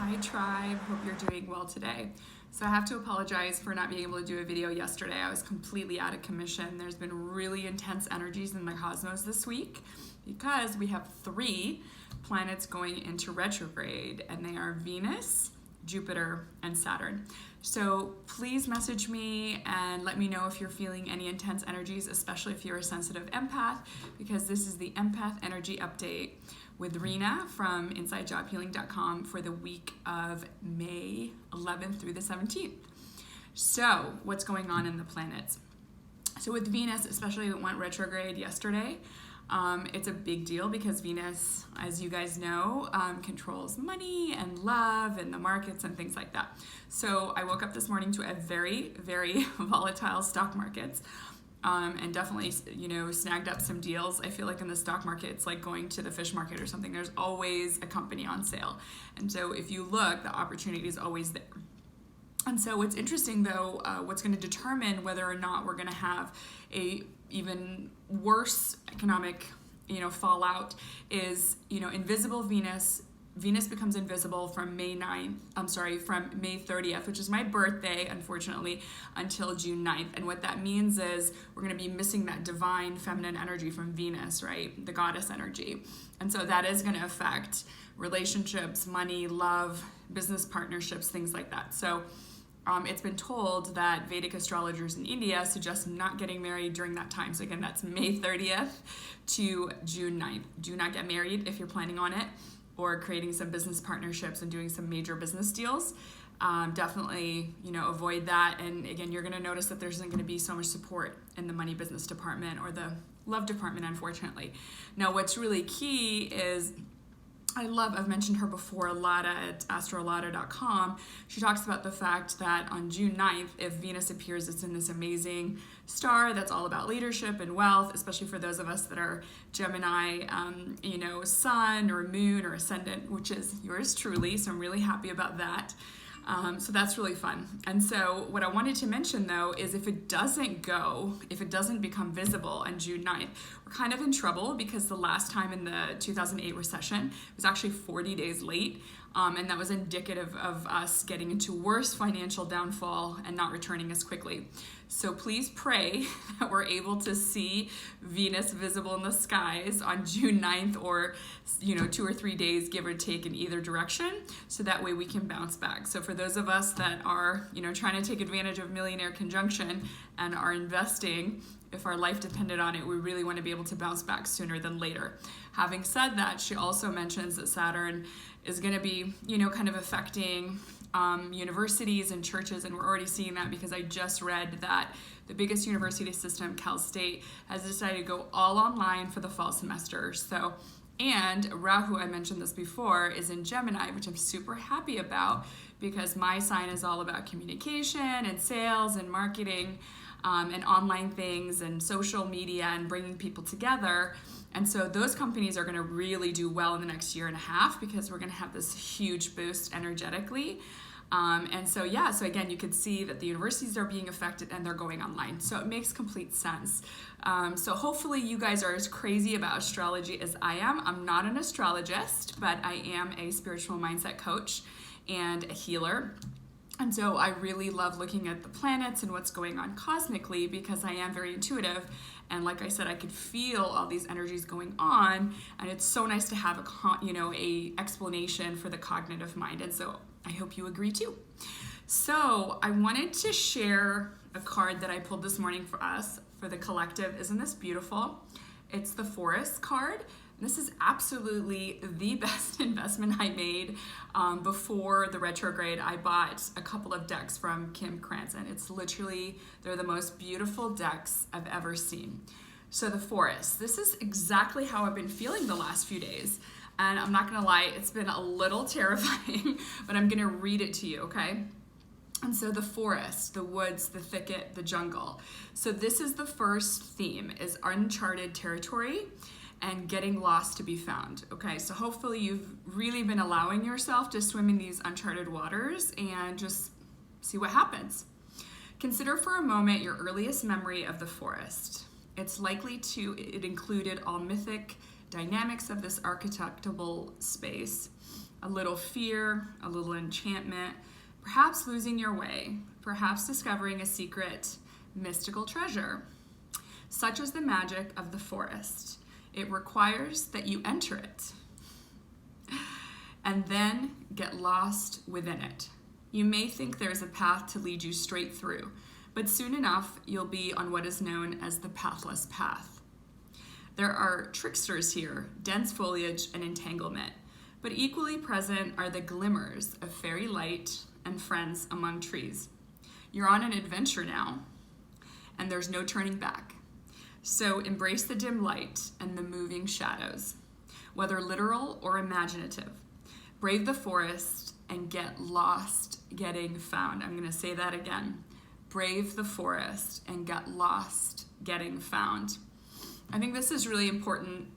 Hi tribe, hope you're doing well today. So I have to apologize for not being able to do a video yesterday. I was completely out of commission. There's been really intense energies in the cosmos this week because we have 3 planets going into retrograde, and they are Venus, Jupiter, and Saturn. So please message me and let me know if you're feeling any intense energies, especially if you're a sensitive empath, because this is the Empath Energy Update with Rena from InsideJobHealing.com for the week of May 11th through the 17th. So what's going on in the planets? So with Venus, especially it went retrograde yesterday. It's a big deal because Venus, as you guys know, controls money and love and the markets and things like that. So I woke up this morning to a very, very volatile stock markets. And definitely, snagged up some deals. I feel like in the stock market, it's like going to the fish market or something. There's always a company on sale. And so if you look, the opportunity is always there. And so what's interesting though, what's going to determine whether or not we're going to have a even worse economic, fallout is, invisible Venus. Venus becomes invisible from May 30th, which is my birthday, unfortunately, until June 9th. And what that means is we're going to be missing that divine feminine energy from Venus, right? The goddess energy. And so that is going to affect relationships, money, love, business partnerships, things like that. So it's been told that Vedic astrologers in India suggest not getting married during that time. So again, that's May 30th to June 9th. Do not get married if you're planning on it, or creating some business partnerships and doing some major business deals. Definitely, avoid that. And again, you're going to notice that there isn't going to be so much support in the money business department or the love department, unfortunately. Now, what's really key is, I've mentioned her before, Lada at astrolada.com. She talks about the fact that on June 9th, if Venus appears, it's in this amazing star that's all about leadership and wealth, especially for those of us that are Gemini, sun or moon or ascendant, which is yours truly. So I'm really happy about that. So that's really fun. And so what I wanted to mention though is if it doesn't become visible on June 9th, we're kind of in trouble because the last time in the 2008 recession was actually 40 days late. And that was indicative of us getting into worse financial downfall and not returning as quickly. So please pray that we're able to see Venus visible in the skies on June 9th or, 2 or 3 days, give or take, in either direction. So that way we can bounce back. So for those of us that are, trying to take advantage of millionaire conjunction and are investing, if our life depended on it, we really want to be able to bounce back sooner than later. Having said that, she also mentions that Saturn is going to be, kind of affecting universities and churches, and we're already seeing that because I just read that the biggest university system, Cal State, has decided to go all online for the fall semester. So, and Rahu, I mentioned this before, is in Gemini, which I'm super happy about because my sign is all about communication and sales and marketing and online things and social media and bringing people together. And so those companies are going to really do well in the next year and a half because we're going to have this huge boost energetically. So again, you can see that the universities are being affected and they're going online. So it makes complete sense. So hopefully you guys are as crazy about astrology as I am. I'm not an astrologist, but I am a spiritual mindset coach and a healer. And so I really love looking at the planets and what's going on cosmically because I am very intuitive. And like I said, I could feel all these energies going on, and it's so nice to have a explanation for the cognitive mind. And so I hope you agree too. So I wanted to share a card that I pulled this morning for us, for the collective. Isn't this beautiful? It's the Forest card. This is absolutely the best investment I made before the retrograde. I bought a couple of decks from Kim Cranston. They're the most beautiful decks I've ever seen. So the Forest, this is exactly how I've been feeling the last few days. And I'm not gonna lie, it's been a little terrifying, but I'm gonna read it to you, okay? And so the forest, the woods, the thicket, the jungle. So this is the first theme, is uncharted territory and getting lost to be found. Okay, so hopefully you've really been allowing yourself to swim in these uncharted waters and just see what happens. Consider for a moment your earliest memory of the forest. It included all mythic dynamics of this archetypal space. a little fear, a little enchantment, perhaps losing your way, perhaps discovering a secret mystical treasure. Such is the magic of the forest. It requires that you enter it and then get lost within it. You may think there's a path to lead you straight through, but soon enough you'll be on what is known as the pathless path. There are tricksters here, dense foliage and entanglement, but equally present are the glimmers of fairy light and friends among trees. You're on an adventure now, and there's no turning back. So embrace the dim light and the moving shadows, whether literal or imaginative. Brave the forest and get lost getting found. I'm going to say that again. Brave the forest and get lost getting found. I think this is really important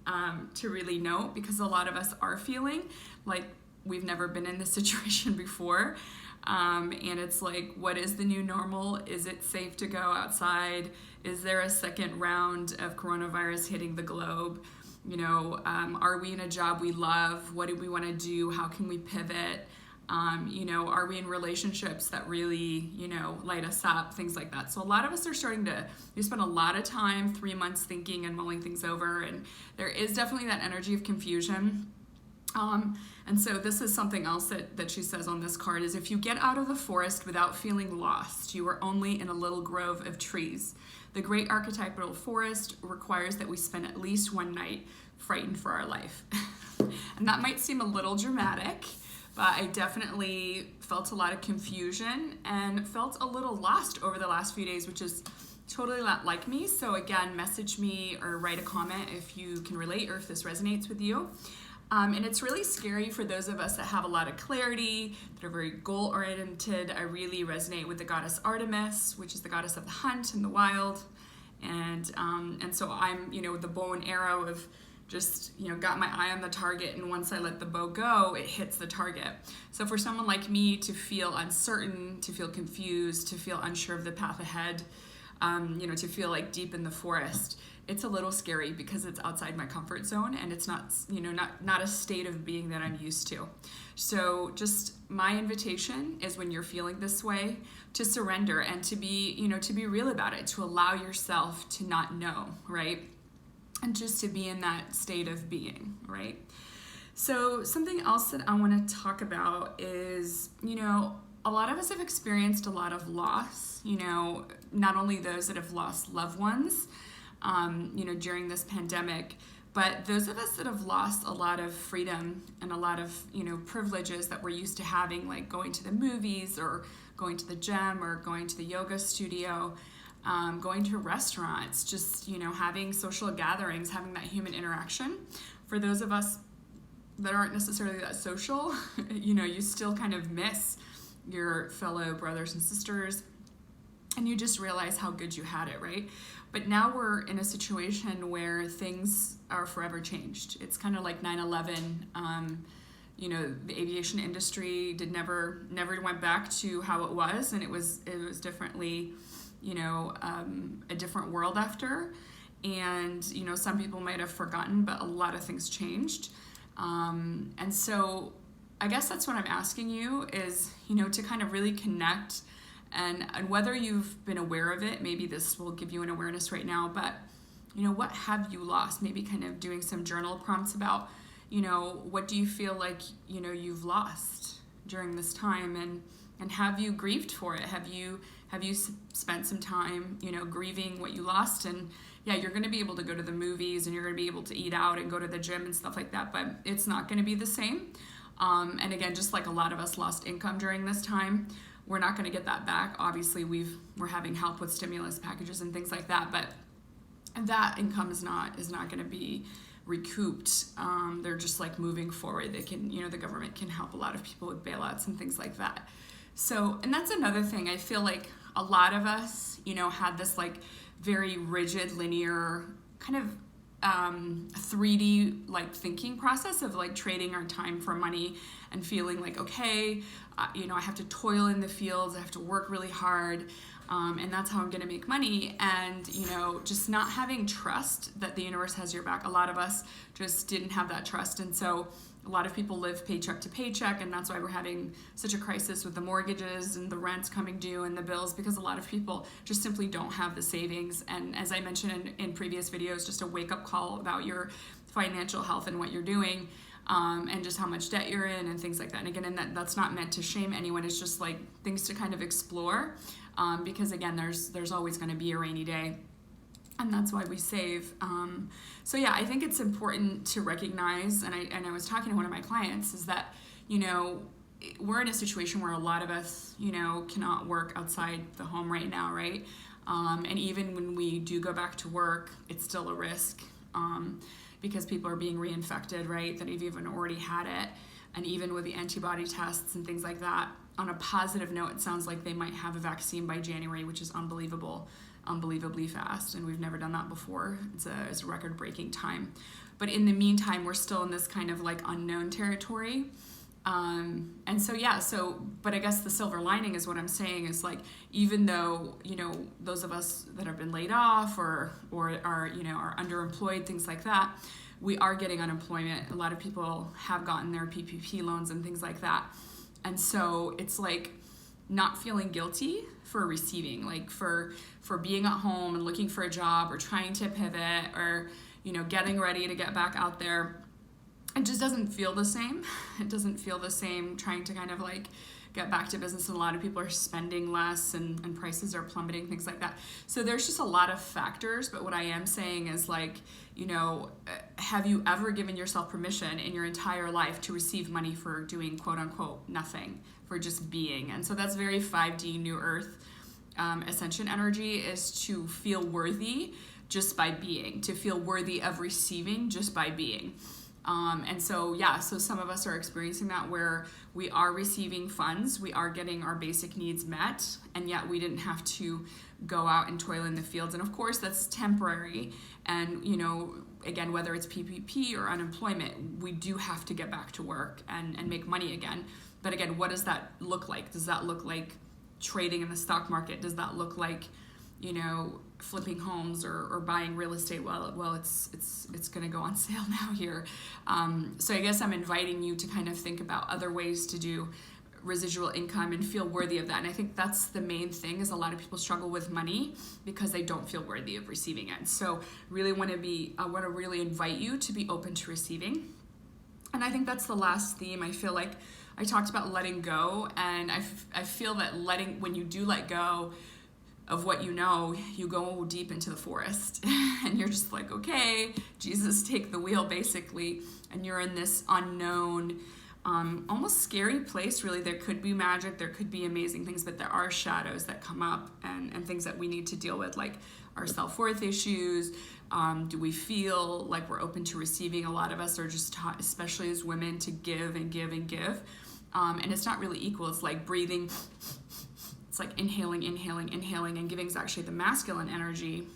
to really note, because a lot of us are feeling like we've never been in this situation before. And it's like, what is the new normal? Is it safe to go outside? Is there a second round of coronavirus hitting the globe? You know, are we in a job we love? What do we want to do? How can we pivot? You know, are we in relationships that really, you know, light us up? Things like that. So a lot of us are starting to, we spend a lot of time, 3 months thinking and mulling things over. And there is definitely that energy of confusion. And so this is something else that she says on this card is, if you get out of the forest without feeling lost, you are only in a little grove of trees. The great archetypal forest requires that we spend at least one night frightened for our life. And that might seem a little dramatic, but I definitely felt a lot of confusion and felt a little lost over the last few days, which is totally not like me. So again, message me or write a comment if you can relate or if this resonates with you. And it's really scary for those of us that have a lot of clarity, that are very goal-oriented. I really resonate with the goddess Artemis, which is the goddess of the hunt and the wild. And so I'm, you know, with the bow and arrow of just, you know, got my eye on the target, and once I let the bow go, it hits the target. So for someone like me to feel uncertain, to feel confused, to feel unsure of the path ahead, you know, to feel like deep in the forest, it's a little scary because it's outside my comfort zone, and it's not, you know, not a state of being that I'm used to. So just my invitation is, when you're feeling this way, to surrender and to be, you know, to be real about it, to allow yourself to not know, right? And just to be in that state of being, right? So something else that I want to talk about is, you know, a lot of us have experienced a lot of loss, you know, not only those that have lost loved ones, you know, during this pandemic, but those of us that have lost a lot of freedom and a lot of, you know, privileges that we're used to having, like going to the movies or going to the gym or going to the yoga studio, going to restaurants, just, you know, having social gatherings, having that human interaction. For those of us that aren't necessarily that social, you know, you still kind of miss your fellow brothers and sisters, and you just realize how good you had it, right? But now we're in a situation where things are forever changed. It's kind of like 9/11. You know, the aviation industry never went back to how it was, and it was differently, you know, a different world after. And, you know, some people might have forgotten, but a lot of things changed. And so I guess that's what I'm asking you is, you know, to kind of really connect, and whether you've been aware of it, maybe this will give you an awareness right now, but, you know, what have you lost? Maybe kind of doing some journal prompts about, you know, what do you feel like, you know, you've lost during this time, and have you grieved for it? Have you spent some time, you know, grieving what you lost? And yeah, you're going to be able to go to the movies, and you're going to be able to eat out and go to the gym and stuff like that, but it's not going to be the same. And again, just like a lot of us lost income during this time, we're not going to get that back. Obviously, we're having help with stimulus packages and things like that, but that income is not going to be recouped. They're just like moving forward. They can, you know, the government can help a lot of people with bailouts and things like that. So, and that's another thing. I feel like a lot of us, you know, had this like very rigid, linear kind of 3D like thinking process of like trading our time for money and feeling like, okay, you know, I have to toil in the fields, I have to work really hard, and that's how I'm going to make money. And, you know, just not having trust that the universe has your back. A lot of us just didn't have that trust. And so A lot of people live paycheck to paycheck, and that's why we're having such a crisis with the mortgages and the rents coming due and the bills, because a lot of people just simply don't have the savings. And as I mentioned in previous videos, just a wake-up call about your financial health and what you're doing, and just how much debt you're in and things like that. And again, that's not meant to shame anyone. It's just like things to kind of explore, because again, there's always going to be a rainy day. And that's why we save. So yeah, I think it's important to recognize, and I was talking to one of my clients, is that, you know, we're in a situation where a lot of us, you know, cannot work outside the home right now, right? And even when we do go back to work, it's still a risk, because people are being reinfected, right? That have even already had it. And even with the antibody tests and things like that, on a positive note, it sounds like they might have a vaccine by January, which is unbelievably fast, and we've never done that before. It's a record-breaking time. But in the meantime, we're still in this kind of like unknown territory. And so yeah, but I guess the silver lining is what I'm saying is, like, even though, you know, those of us that have been laid off or are, you know, are underemployed, things like that, we are getting unemployment. A lot of people have gotten their PPP loans and things like that. And so it's like not feeling guilty for receiving, like for being at home and looking for a job or trying to pivot or, you know, getting ready to get back out there. It just doesn't feel the same. It doesn't feel the same trying to kind of like get back to business, and a lot of people are spending less and prices are plummeting, things like that. So there's just a lot of factors, but what I am saying is, like, you know, have you ever given yourself permission in your entire life to receive money for doing quote unquote nothing, for just being? And so that's very 5D New Earth ascension energy, is to feel worthy just by being, to feel worthy of receiving just by being. And so, yeah, so some of us are experiencing that, where we are receiving funds, we are getting our basic needs met, and yet we didn't have to go out and toil in the fields. And of course, that's temporary. And, you know, again, whether it's PPP or unemployment, we do have to get back to work and make money again. But again, what does that look like? Does that look like trading in the stock market? Does that look like, you know, flipping homes or buying real estate? Well, it's going to go on sale now here. So I guess I'm inviting you to kind of think about other ways to do residual income and feel worthy of that. And I think that's the main thing, is a lot of people struggle with money because they don't feel worthy of receiving it. So I want to really invite you to be open to receiving. And I think that's the last theme. I feel like I talked about letting go, and I feel that when you do let go of what you know, you go deep into the forest and you're just like, okay, Jesus, take the wheel, basically. And you're in this unknown, almost scary place, really. There could be magic, there could be amazing things, but there are shadows that come up and things that we need to deal with, like our self-worth issues. Do we feel like we're open to receiving? A lot of us are just taught, especially as women, to give and give and give. And it's not really equal. It's like breathing. It's like inhaling, and giving is actually the masculine energy,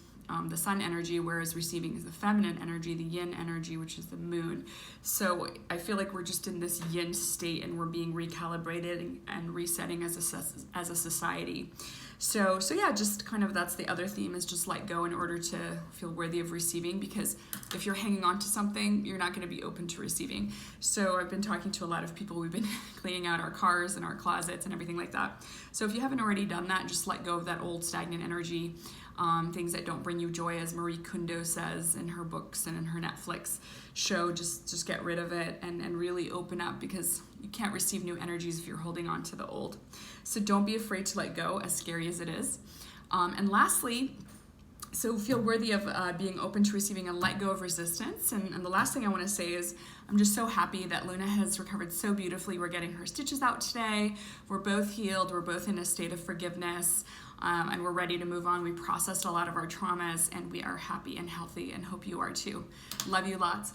the sun energy, whereas receiving is the feminine energy, the yin energy, which is the moon. So I feel like we're just in this yin state, and we're being recalibrated and resetting as a society. So yeah, just kind of, that's the other theme, is just let go in order to feel worthy of receiving, because if you're hanging on to something, you're not going to be open to receiving. So I've been talking to a lot of people. We've been cleaning out our cars and our closets and everything like that. So if you haven't already done that, just let go of that old stagnant energy, things that don't bring you joy, as Marie Kondo says in her books and in her Netflix show. Just get rid of it and really open up, because you can't receive new energies if you're holding on to the old. So don't be afraid to let go, as scary as it is. And lastly, so feel worthy of being open to receiving and let go of resistance. And the last thing I want to say is, I'm just so happy that Luna has recovered so beautifully. We're getting her stitches out today. We're both healed. We're both in a state of forgiveness. And we're ready to move on. We processed a lot of our traumas, and we are happy and healthy, and hope you are too. Love you lots.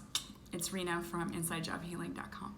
It's Rena from InsideJobHealing.com.